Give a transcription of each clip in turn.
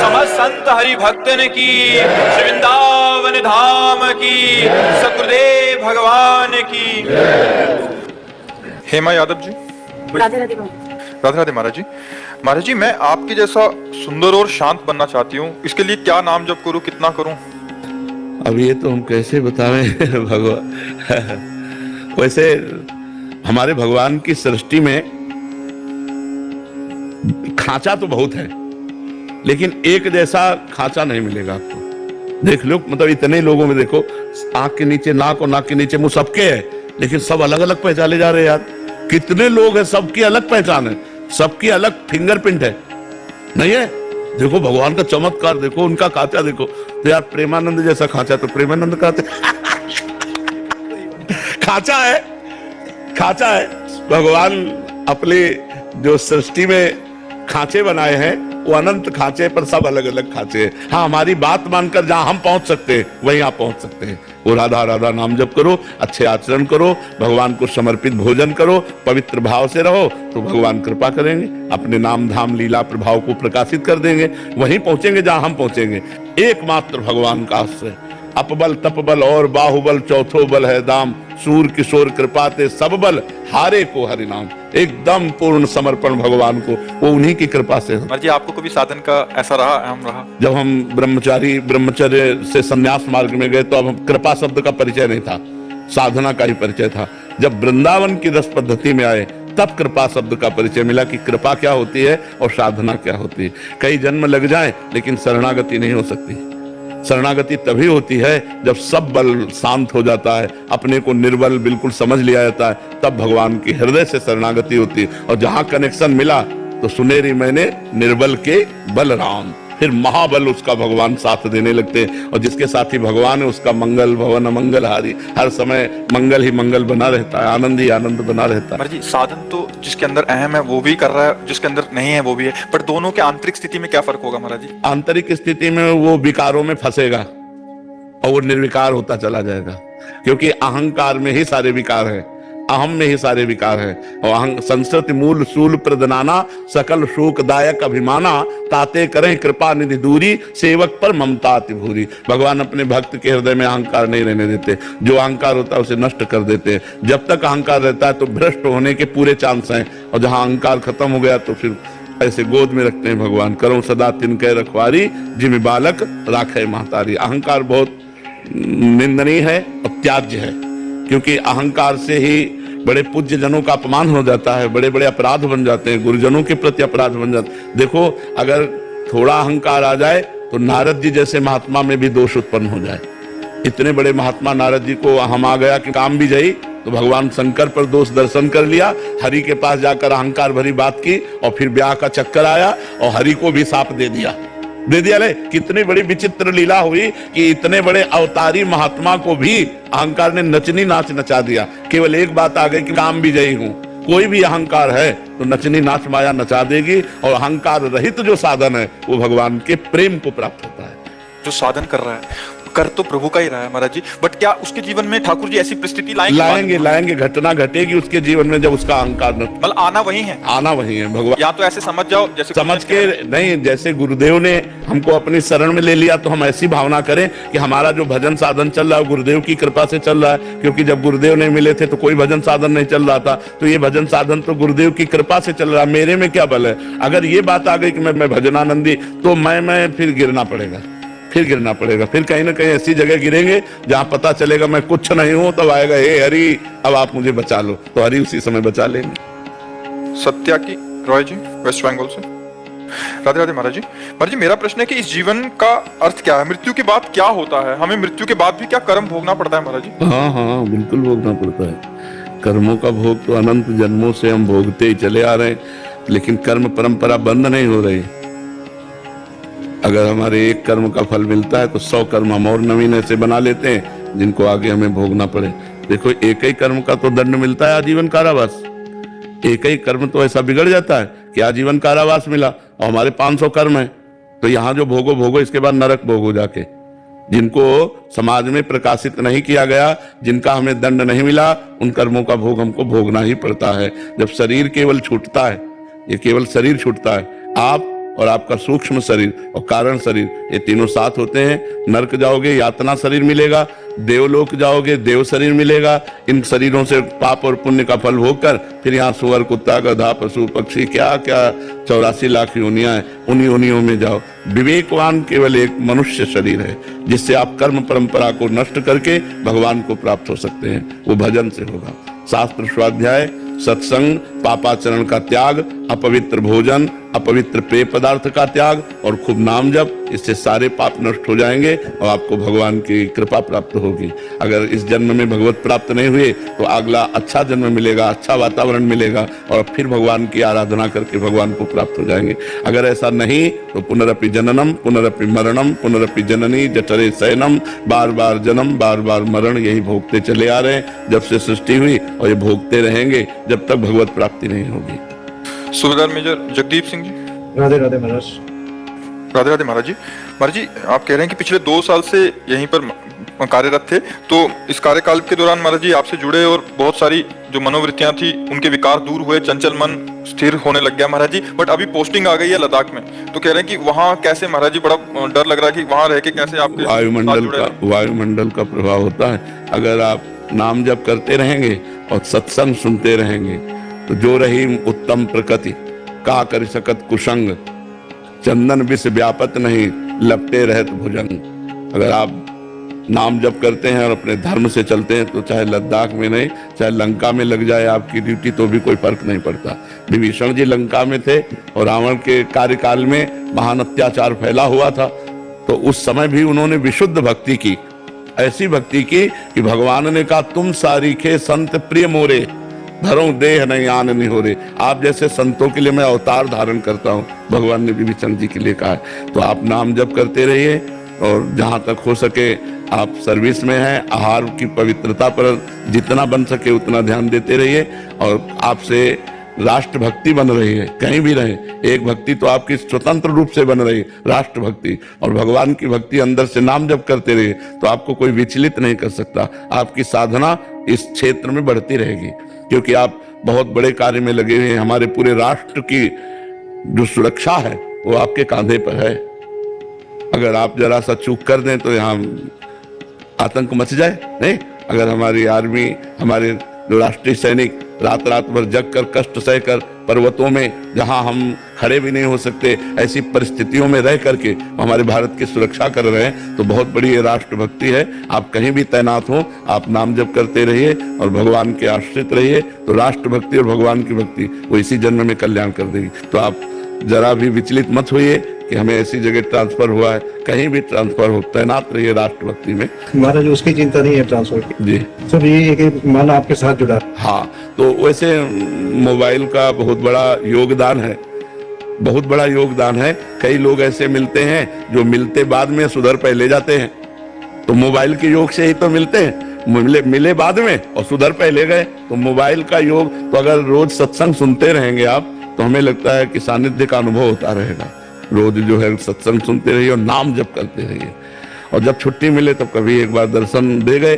समस्त संत हरि भक्तन की, श्री वृंदावन धाम की, सकुदेव भगवान की। हेमा यादव जी। राधे राधे। राधे राधे महाराज जी। महाराज जी, मैं आपके जैसा सुंदर और शांत बनना चाहती हूँ, इसके लिए क्या नाम जप करूँ, कितना करूँ? अब ये तो हम कैसे बतावें भगवान। वैसे हमारे भगवान की सृष्टि में खांचा तो बहुत है, लेकिन एक जैसा खांचा नहीं मिलेगा आपको। देख लो, मतलब इतने लोगों में देखो, आंख के नीचे नाक और नाक के नीचे मुंह सबके है, लेकिन सब अलग अलग पहचाने जा रहे हैं यार। कितने लोग हैं, सबकी अलग पहचान है, सबकी अलग फिंगरप्रिंट है, नहीं है? देखो भगवान का चमत्कार देखो, उनका खांचा देखो। तो यार प्रेमानंद जैसा खांचा तो प्रेमानंद का खांचा है, खांचा है। भगवान अपने जो सृष्टि में खांचे बनाए हैं, वो अनंत खांचे, पर सब अलग अलग खांचे हैं। हाँ, हमारी बात मानकर जहां हम पहुंच सकते हैं वहीं आप पहुंच सकते हैं। वो राधा राधा नाम जप करो, अच्छे आचरण करो, भगवान को समर्पित भोजन करो, पवित्र भाव से रहो, तो भगवान कृपा करेंगे, अपने नाम धाम लीला प्रभाव को प्रकाशित कर देंगे, वहीं पहुंचेंगे जहां हम पहुंचेंगे। एकमात्र भगवान का आश्रय, अपबल तपबल और बाहुबल चौथो बल है दाम, सूर किशोर कृपा ते सब बल, हारे को हरि नाम। एकदम पूर्ण समर्पण भगवान को, वो उन्हीं की कृपा से। जी, आपको कभी साधन का ऐसा रहा, अहम रहा? जब हम ब्रह्मचर्य से संन्यास मार्ग में गए तो अब हम कृपा शब्द का परिचय नहीं था, साधना का ही परिचय था। जब वृंदावन की रस पद्धति में आए तब कृपा शब्द का परिचय मिला कि कृपा क्या होती है और साधना क्या होती है। कई जन्म लग जाए लेकिन शरणागति नहीं हो सकती। शरणागति तभी होती है जब सब बल शांत हो जाता है, अपने को निर्बल बिल्कुल समझ लिया जाता है, तब भगवान की हृदय से शरणागति होती है। और जहां कनेक्शन मिला तो सुनेरी मैंने निर्बल के बलराम, फिर महाबल उसका भगवान साथ देने लगते हैं। और जिसके साथी भगवान है उसका मंगल भवन मंगलहारी, हर समय मंगल ही मंगल बना रहता है, आनंद ही आनंद बना रहता है। जी, साधन तो जिसके अंदर अहम है वो भी कर रहा है, जिसके अंदर नहीं है वो भी है, पर दोनों के आंतरिक स्थिति में क्या फर्क होगा महाराज जी? आंतरिक स्थिति में वो विकारों में फंसेगा और वो निर्विकार होता चला जाएगा, क्योंकि अहंकार में ही सारे विकार हैं, अहम में ही सारे विकार हैं। और संस्कृति मूल सूल प्रदनाना, सकल शोकदायक अभिमाना, ताते करें कृपा निधि दूरी, सेवक पर ममता अति भूरी। भगवान अपने भक्त के हृदय में अहंकार नहीं रहने देते, जो अहंकार होता है उसे नष्ट कर देते हैं। जब तक अहंकार रहता है तो भ्रष्ट होने के पूरे चांस हैं, और जहां अहंकार खत्म हो गया तो फिर ऐसे गोद में रखते हैं भगवान, करो सदा तिनके रखवारी, जिम बालक राखे महतारी। अहंकार बहुत निंदनीय है और त्याज्य है, क्योंकि अहंकार से ही बड़े पूज्य जनों का अपमान हो जाता है, बड़े बड़े अपराध बन जाते हैं, गुरुजनों के प्रति अपराध बन जाते हैं। देखो, अगर थोड़ा अहंकार आ जाए तो नारद जी जैसे महात्मा में भी दोष उत्पन्न हो जाए। इतने बड़े महात्मा नारद जी को हम आ गया कि काम भी जाई, तो भगवान शंकर पर दोष दर्शन कर लिया, हरि के पास जाकर अहंकार भरी बात की, और फिर ब्याह का चक्कर आया और हरि को भी साप दे दिया। ले कितनी बड़ी विचित्र लीला हुई कि इतने बड़े अवतारी महात्मा को भी अहंकार ने नचनी नाच नचा दिया। केवल एक बात आ गई कि काम भी जई हूं। कोई भी अहंकार है तो नचनी नाच माया नचा देगी, और अहंकार रहित जो साधन है वो भगवान के प्रेम को प्राप्त होता है। जो साधन कर रहा है, कर तो प्रभु का ही रहा है महाराज जी, बट क्या उसके जीवन में ठाकुर जी ऐसी परिस्थिति लाएंगे घटना घटेगी उसके जीवन में जब उसका अहंकार मतलब आना वही है, आना वही है भगवान। या तो ऐसे समझ जाओ जैसे समझ के नहीं, जैसे गुरुदेव ने हमको अपनी शरण में ले लिया तो हम ऐसी भावना करें कि हमारा जो भजन साधन चल रहा है गुरुदेव की कृपा से चल रहा है, क्योंकि जब गुरुदेव नहीं मिले थे तो कोई भजन साधन नहीं चल रहा था, तो ये भजन साधन तो गुरुदेव की कृपा से चल रहा है, मेरे में क्या बल है। अगर ये बात आ गई कि मैं भजनानंदी, तो मैं फिर गिरना पड़ेगा, फिर कहीं ना कहीं ऐसी जगह गिरेंगे जहां पता चलेगा मैं कुछ नहीं हूं, तब आएगा हे हरि अब आप मुझे बचा लो, तो हरि उसी समय बचा लेंगे। सत्या की रॉय जी, वेस्ट बंगाल से। राधे राधे महाराज जी। महाराज जी, मेरा प्रश्न है कि इस जीवन का अर्थ क्या है, मृत्यु के बाद क्या होता है, हमें मृत्यु के बाद भी क्या कर्म भोगना पड़ता है महाराज जी? हाँ, बिल्कुल भोगना पड़ता है। कर्मों का भोग तो अनंत जन्मों से हम भोगते ही चले आ रहे हैं, लेकिन कर्म परंपरा बंद नहीं हो रही। अगर हमारे एक कर्म का फल मिलता है तो 100 कर्म हम और नवीन ऐसे बना लेते हैं जिनको आगे हमें भोगना पड़े। देखो, एक ही कर्म का तो दंड मिलता है आजीवन कारावास। एक ही कर्म तो ऐसा बिगड़ जाता है कि आजीवन कारावास मिला, और हमारे 500 कर्म है, तो यहाँ जो भोगो इसके बाद नरक भोगो जाके। जिनको समाज में प्रकाशित नहीं किया गया, जिनका हमें दंड नहीं मिला, उन कर्मों का भोग हमको भोगना ही पड़ता है। जब शरीर केवल छूटता है, ये केवल शरीर छूटता है, आप और आपका सूक्ष्म शरीर और कारण शरीर, ये तीनों साथ होते हैं। नरक जाओगे यातना शरीर मिलेगा, देवलोक जाओगे देव शरीर मिलेगा। इन शरीरों से पाप और पुण्य का फल भोगकर फिर यहाँ सुअर, कुत्ता, गधा, पशु, पक्षी, क्या क्या 84 लाख योनियां हैं, उन योनियों में जाओ। विवेकवान केवल एक मनुष्य शरीर है जिससे आप कर्म परंपरा को नष्ट करके भगवान को प्राप्त हो सकते हैं, वो भजन से होगा। शास्त्र स्वाध्याय, सत्संग, पापाचरण का त्याग, अपवित्र भोजन, अपवित्र पेय पदार्थ का त्याग और खूब नाम जप, इससे सारे पाप नष्ट हो जाएंगे और आपको भगवान की कृपा प्राप्त होगी। अगर इस जन्म में भगवत प्राप्त नहीं हुए तो अगला अच्छा जन्म मिलेगा, अच्छा वातावरण मिलेगा और फिर भगवान की आराधना करके भगवान को प्राप्त हो जाएंगे। अगर ऐसा नहीं तो पुनरपि जननम, पुनरपि मरणम, पुनरपि जननी जठरे शयनम, बार बार जन्म, बार बार मरण, यही भोगते चले आ रहे हैं जब से सृष्टि हुई, और ये भोगते रहेंगे जब तक भगवत प्राप्ति नहीं होगी। सूबेदार मेजर जगदीप सिंह जी। राधे राधे महाराज। राधे राधे महाराज जी। महाराज जी, आप कह रहे हैं कि पिछले 2 साल से यहीं पर कार्यरत थे, तो इस कार्यकाल के दौरान महाराज जी आपसे जुड़े और बहुत सारी जो मनोवृत्तियां थी उनके विकार दूर हुए, चंचल मन स्थिर होने लग गया महाराज जी। बट अभी पोस्टिंग आ गई है लद्दाख में, तो कह रहे हैं कि वहाँ कैसे महाराज जी, बड़ा डर लग रहा है कि वहाँ रह के कैसे आपके वायुमंडल का प्रभाव होता है। अगर आप नाम जप करते रहेंगे और सत्संग सुनते रहेंगे तो जो रही उत्तम प्रकृति का कर सकत कुसंग, चंदन विष व्यापत नहीं लपटे रहत भुजंग। अगर आप नाम जप करते हैं और अपने धर्म से चलते हैं तो चाहे लद्दाख में नहीं, चाहे लंका में लग जाए आपकी ड्यूटी तो भी कोई फर्क नहीं पड़ता। विभीषण जी लंका में थे और रावण के कार्यकाल में महान अत्याचार फैला हुआ था, तो उस समय भी उन्होंने विशुद्ध भक्ति की, ऐसी भक्ति की कि भगवान ने कहा तुम सारीखे संत प्रिय मोरे, धरो देह नहीं आन नहीं हो रहे। आप जैसे संतों के लिए मैं अवतार धारण करता हूँ, भगवान ने विभीषण जी के लिए कहा है। तो आप नाम जप करते रहिए और जहाँ तक हो सके आप सर्विस में हैं, आहार की पवित्रता पर जितना बन सके उतना ध्यान देते रहिए और आपसे राष्ट्रभक्ति बन रही है। कहीं भी रहे, एक भक्ति तो आपकी स्वतंत्र रूप से बन रही है, राष्ट्रभक्ति, और भगवान की भक्ति अंदर से नाम जप करते रहिए तो आपको कोई विचलित नहीं कर सकता। आपकी साधना इस क्षेत्र में बढ़ती रहेगी क्योंकि आप बहुत बड़े कार्य में लगे हुए हैं। हमारे पूरे राष्ट्र की जो सुरक्षा है वो आपके कांधे पर है। अगर आप जरा सा चूक कर दें तो यहाँ आतंक मच जाए, नहीं। अगर हमारी आर्मी, हमारे राष्ट्रीय सैनिक रात रात भर जग कर कष्ट सहकर पर्वतों में जहां हम खड़े भी नहीं हो सकते, ऐसी परिस्थितियों में रह करके हमारे भारत की सुरक्षा कर रहे हैं, तो बहुत बड़ी ये राष्ट्रभक्ति है। आप कहीं भी तैनात हो, आप नाम जप करते रहिए और भगवान के आश्रित रहिए, तो राष्ट्रभक्ति और भगवान की भक्ति वो इसी जन्म में कल्याण कर देगी। तो आप जरा भी विचलित मत होइए कि हमें ऐसी जगह ट्रांसफर हुआ है, कहीं भी ट्रांसफर हो, तैनात रहिए राष्ट्रभक्ति में। महाराज उसकी चिंता नहीं है ट्रांसफर की जी। सर, ये एक मन आपके साथ जुड़ा। हाँ, तो वैसे मोबाइल का बहुत बड़ा योगदान है, बहुत बड़ा योगदान है। कई लोग ऐसे मिलते हैं जो मिलते बाद में सुधर पहले जाते हैं, तो मोबाइल के योग से ही तो मिलते हैं, मिले बाद में और सुधर पहले गए। तो मोबाइल का योग, तो अगर रोज सत्संग सुनते रहेंगे आप तो हमें लगता है कि सानिध्य का अनुभव होता रहेगा। रोज जो है सत्संग सुनते रहिए और नाम जप करते रहिए, और जब छुट्टी मिले तब कभी एक बार दर्शन दे गए,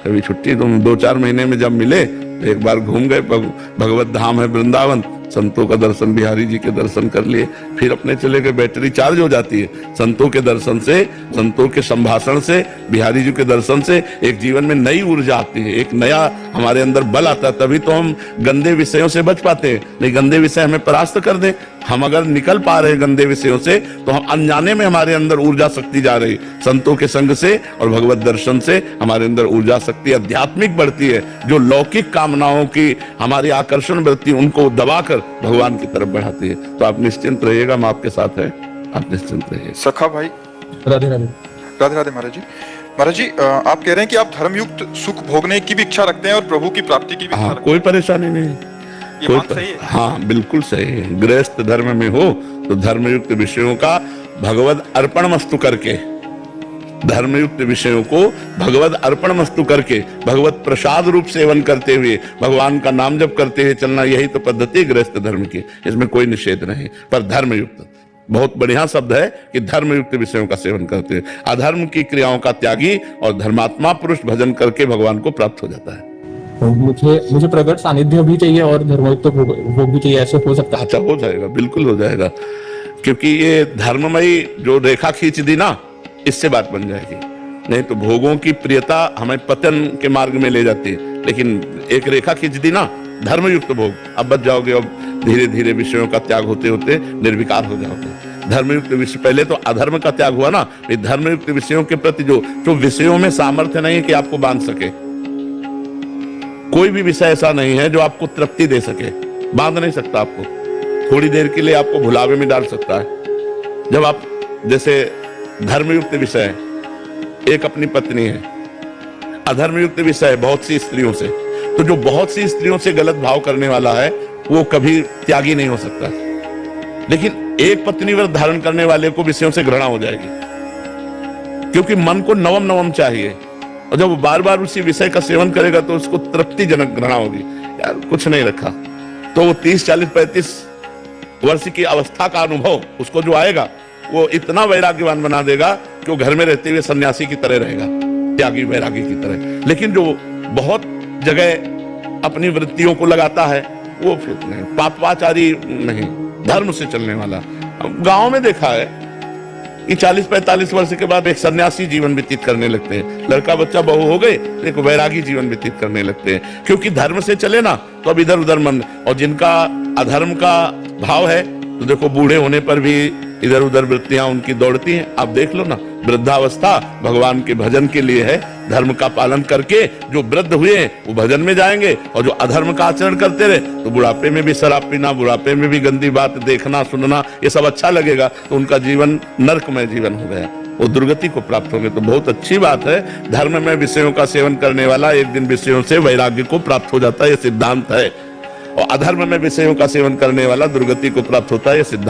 कभी छुट्टी तो 2-4 महीने में जब मिले तो एक बार घूम गए। भगवत धाम है वृंदावन, संतों का दर्शन, बिहारी जी के दर्शन कर लिए, फिर अपने चले गए। बैटरी चार्ज हो जाती है संतों के दर्शन से, संतों के संभाषण से, बिहारी जी के दर्शन से एक जीवन में नई ऊर्जा आती है, एक नया हमारे अंदर बल आता है। तभी तो हम गंदे विषयों से बच पाते हैं। नहीं, गंदे विषय हमें परास्त कर दे, हम अगर निकल पा रहे हैं गंदे विषयों से तो हम अनजाने में हमारे अंदर ऊर्जा शक्ति जा रही। संतों के संग से और भगवत दर्शन से हमारे अंदर ऊर्जा शक्ति आध्यात्मिक बढ़ती है। जो लौकिक कामनाओं की हमारी आकर्षण वृत्ति उनको दबाकर भगवान की तरफ बढ़ाती है। तो आप निश्चिंत रहिएगा, हम आपके साथ हैं, आप निश्चिंत रहिए। सखा भाई। राधे राधे। राधे राधे महाराज जी। महाराज जी, आप कह रहे हैं कि आप धर्मयुक्त सुख भोगने की भी इच्छा रखते हैं और प्रभु की प्राप्ति की भी। हाँ, कोई परेशानी नहीं, ये बात सही है। हाँ, बिल्कुल सही है। गृहस्थ धर्म में हो तो धर्मयुक्त विषयों का भगवद अर्पण मस्तु करके, धर्मयुक्त विषयों को भगवद अर्पण मस्तु करके भगवत प्रसाद रूप सेवन करते हुए भगवान का नाम जप करते हुए चलना, यही तो पद्धति गृहस्थ धर्म की। इसमें कोई निषेध नहीं, पर धर्मयुक्त, बहुत बढ़िया शब्द है कि धर्मयुक्त विषयों का सेवन करते हुए। अधर्म की क्रियाओं का त्यागी और धर्मात्मा पुरुष भजन करके भगवान को प्राप्त हो जाता है। मुझे प्रकट सानिध्य भी चाहिए और धर्मयुक्त भोग भी चाहिए, ऐसे हो सकता है? अच्छा, हो जाएगा, बिल्कुल हो जाएगा। क्योंकि ये धर्ममयी जो रेखा खींच दी ना, इससे बात बन जाएगी। नहीं तो भोगों की प्रियता हमें पतन के मार्ग में ले जाती है, लेकिन एक रेखा खींच दी ना, धर्मयुक्त भोग, अब बच जाओगे। अब धीरे धीरे विषयों का त्याग होते होते निर्विकार हो जाओगे। धर्मयुक्त विषय, पहले तो अधर्म का त्याग हुआ ना, ये धर्मयुक्त विषयों के प्रति जो विषयों में सामर्थ्य नहीं है कि आपको बांध सके। कोई भी विषय ऐसा नहीं है जो आपको तृप्ति दे सके, बांध नहीं सकता आपको। थोड़ी देर के लिए आपको भुलावे में डाल सकता है। जब आप जैसे धर्मयुक्त विषय, एक अपनी पत्नी है, अधर्मयुक्त विषय बहुत सी स्त्रियों से, तो जो बहुत सी स्त्रियों से गलत भाव करने वाला है वो कभी त्यागी नहीं हो सकता। लेकिन एक पत्नी व्रत धारण करने वाले को विषयों से घृणा हो जाएगी, क्योंकि मन को नवम नवम चाहिए, और जब वो बार बार उसी विषय का सेवन करेगा तो उसको तृप्तिजनक घृणा होगी। यार कुछ नहीं रखा, तो वो 30, 40, 35 वर्ष की अवस्था का अनुभव उसको जो आएगा वो इतना वैराग्यवान बना देगा कि वो घर में रहते हुए सन्यासी की तरह रहेगा, त्यागी वैरागी की तरह। लेकिन जो बहुत जगह अपनी वृत्तियों को लगाता है वो फिर नहीं, पापाचारी नहीं, धर्म से चलने वाला। गांव में देखा है कि 40-45 वर्ष के बाद एक सन्यासी जीवन व्यतीत करने लगते हैं, लड़का बच्चा बहू हो गए तो एक वैरागी जीवन व्यतीत करने लगते हैं, क्योंकि धर्म से चले ना तो अब इधर उधर मन। और जिनका अधर्म का भाव है तो देखो बूढ़े होने पर भी इधर उधर वृत्तियां उनकी दौड़ती हैं। आप देख लो ना, वृद्धावस्था भगवान के भजन के लिए है। धर्म का पालन करके जो वृद्ध हुए वो भजन में जाएंगे, और जो अधर्म का आचरण करते रहे तो बुढ़ापे में भी शराब पीना, बुढ़ापे में भी गंदी बात देखना सुनना, ये सब अच्छा लगेगा, तो उनका जीवन नरकमय जीवन हो गया, वो दुर्गति को प्राप्त होंगे। तो बहुत अच्छी बात है, धर्म में विषयों का सेवन करने वाला एक दिन विषयों से वैराग्य को प्राप्त हो जाता है, ये सिद्धांत है। और अधर्म में विषयों का सेवन करने वाला दुर्गति को प्राप्त होता है, ये सिद्धांत।